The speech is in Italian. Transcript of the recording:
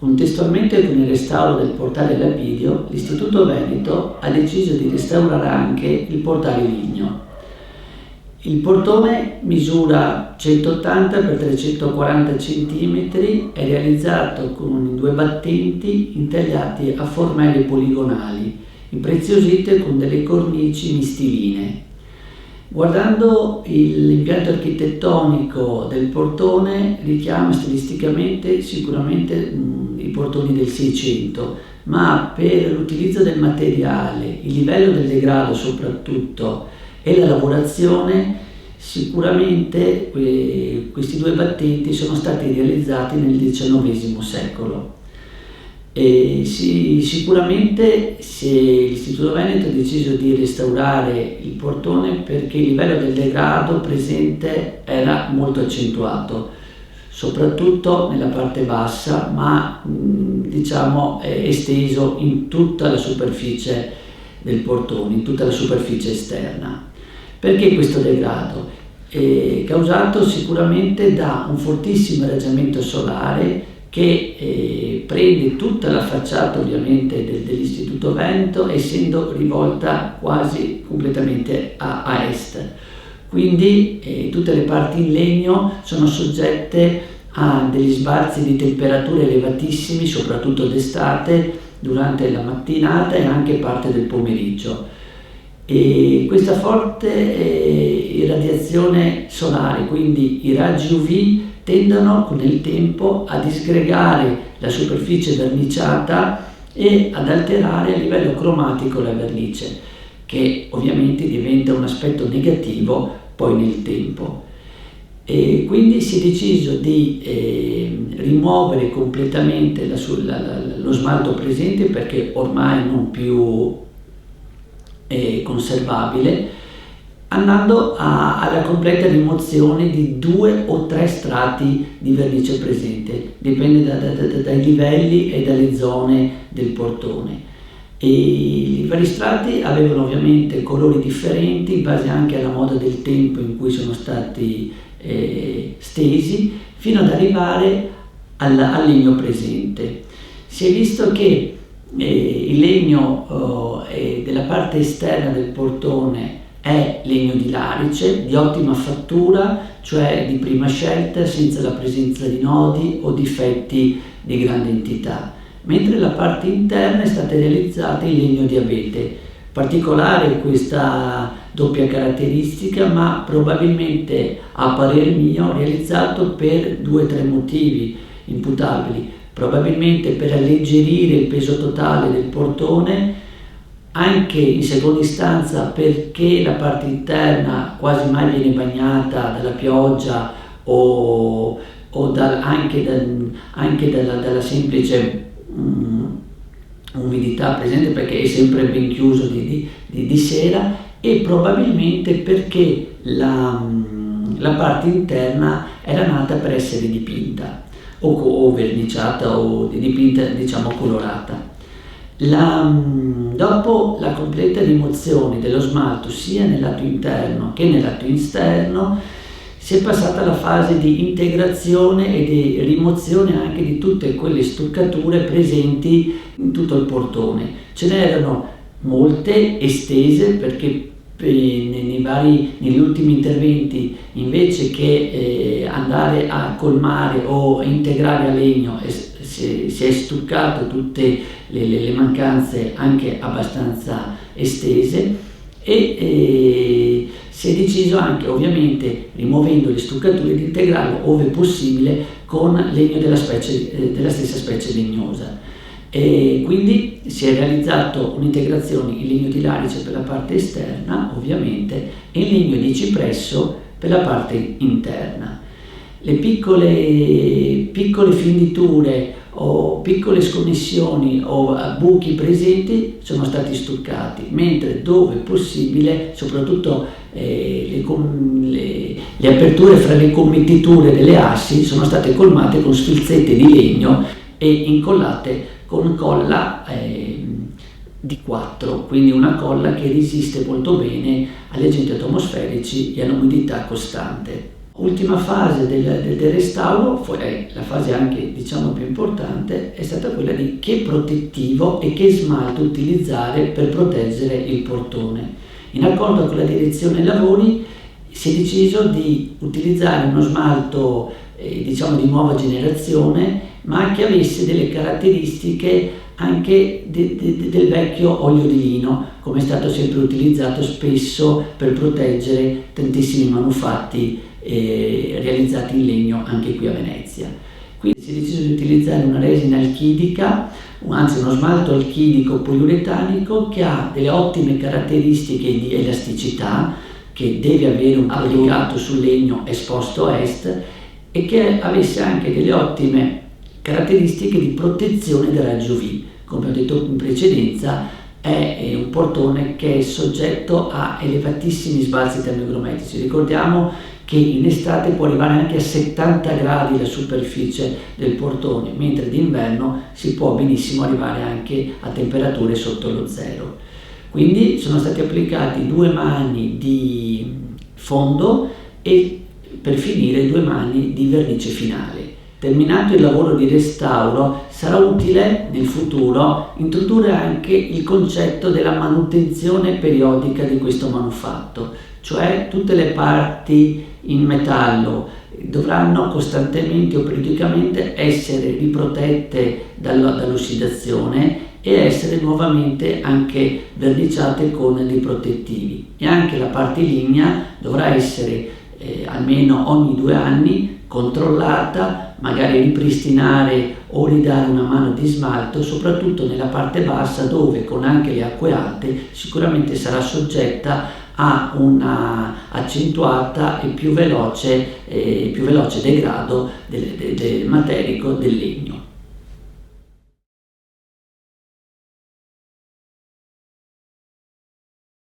Contestualmente con il restauro del portale Lapidio, l'Istituto Veneto ha deciso di restaurare anche il portale ligneo. Il portone misura 180 x 340 cm, è realizzato con 2 battenti intagliati a formelle poligonali, impreziosite con delle cornici mistiline. Guardando l'impianto architettonico del portone richiama stilisticamente sicuramente i portoni del Seicento, ma per l'utilizzo del materiale, il livello del degrado soprattutto e la lavorazione, sicuramente questi 2 battenti sono stati realizzati nel XIX secolo. Sicuramente l'Istituto Veneto ha deciso di restaurare il portone perché il livello del degrado presente era molto accentuato, soprattutto nella parte bassa, ma diciamo esteso in tutta la superficie del portone, in tutta la superficie esterna. Perché questo degrado? È causato sicuramente da un fortissimo irraggiamento solare che prende tutta la facciata ovviamente dell'Istituto Veneto, essendo rivolta quasi completamente a est. Quindi tutte le parti in legno sono soggette a degli sbalzi di temperature elevatissimi, soprattutto d'estate, durante la mattinata e anche parte del pomeriggio. E questa forte irradiazione solare, quindi i raggi UV, tendono nel tempo a disgregare la superficie verniciata e ad alterare a livello cromatico la vernice, che ovviamente diventa un aspetto negativo poi nel tempo. E quindi si è deciso di rimuovere completamente lo smalto presente, perché ormai non più conservabile, andando alla completa rimozione di 2 o 3 strati di vernice presente, dipende dai livelli e dalle zone del portone. E i vari strati avevano ovviamente colori differenti in base anche alla moda del tempo in cui sono stati stesi, fino ad arrivare al legno presente. Si è visto che il legno della parte esterna del portone è legno di larice, di ottima fattura, cioè di prima scelta, senza la presenza di nodi o difetti di grande entità, mentre la parte interna è stata realizzata in legno di abete. Particolare questa doppia caratteristica, ma probabilmente, a parer mio, realizzato per 2 o 3 motivi imputabili. Probabilmente per alleggerire il peso totale del portone, anche in seconda istanza perché la parte interna quasi mai viene bagnata dalla pioggia o anche dalla semplice umidità presente, perché è sempre ben chiuso di sera, e probabilmente perché la parte interna era nata per essere dipinta o verniciata o dipinta, diciamo, colorata. Dopo la completa rimozione dello smalto sia nel lato interno che nel lato esterno, si è passata alla fase di integrazione e di rimozione anche di tutte quelle stuccature presenti in tutto il portone. Ce n'erano molte estese, perché negli ultimi interventi, invece che andare a colmare o integrare a legno, si è stuccato tutte le mancanze anche abbastanza estese, e si è deciso anche, ovviamente rimuovendo le stuccature, di integrarlo ove possibile con legno della stessa specie legnosa. E quindi si è realizzato un'integrazione in legno di larice per la parte esterna, ovviamente, e in legno di cipresso per la parte interna. Le piccole fenditure o piccole sconnessioni o buchi presenti sono stati stuccati, mentre dove possibile, soprattutto le aperture fra le commettiture delle assi sono state colmate con sfilzette di legno e incollate con colla di 4, quindi una colla che resiste molto bene agli agenti atmosferici e all'umidità costante. Ultima fase del restauro, la fase anche diciamo più importante, è stata quella di che protettivo e che smalto utilizzare per proteggere il portone. In accordo con la direzione lavori si è deciso di utilizzare uno smalto diciamo di nuova generazione, ma che avesse delle caratteristiche anche del vecchio olio di lino, come è stato sempre utilizzato spesso per proteggere tantissimi manufatti realizzati in legno anche qui a Venezia. Quindi si è deciso di utilizzare una resina alchidica, anzi uno smalto alchidico poliuretanico che ha delle ottime caratteristiche di elasticità, che deve avere un applicato sul legno esposto a est e che avesse anche delle ottime caratteristiche di protezione dai raggi UV. Come ho detto in precedenza, è un portone che è soggetto a elevatissimi sbalzi termoigrometrici. Ricordiamo che in estate può arrivare anche a 70 gradi la superficie del portone, mentre d'inverno si può benissimo arrivare anche a temperature sotto lo zero. Quindi sono stati applicati 2 mani di fondo e per finire 2 mani di vernice finale. Terminato il lavoro di restauro, sarà utile nel futuro introdurre anche il concetto della manutenzione periodica di questo manufatto, cioè tutte le parti in metallo dovranno costantemente o periodicamente essere riprotette dall'ossidazione e essere nuovamente anche verniciate con dei protettivi, e anche la parte lignea dovrà essere almeno ogni 2 anni controllata, magari ripristinare o ridare una mano di smalto, soprattutto nella parte bassa dove con anche le acque alte sicuramente sarà soggetta a una accentuata e più veloce degrado del materico del legno.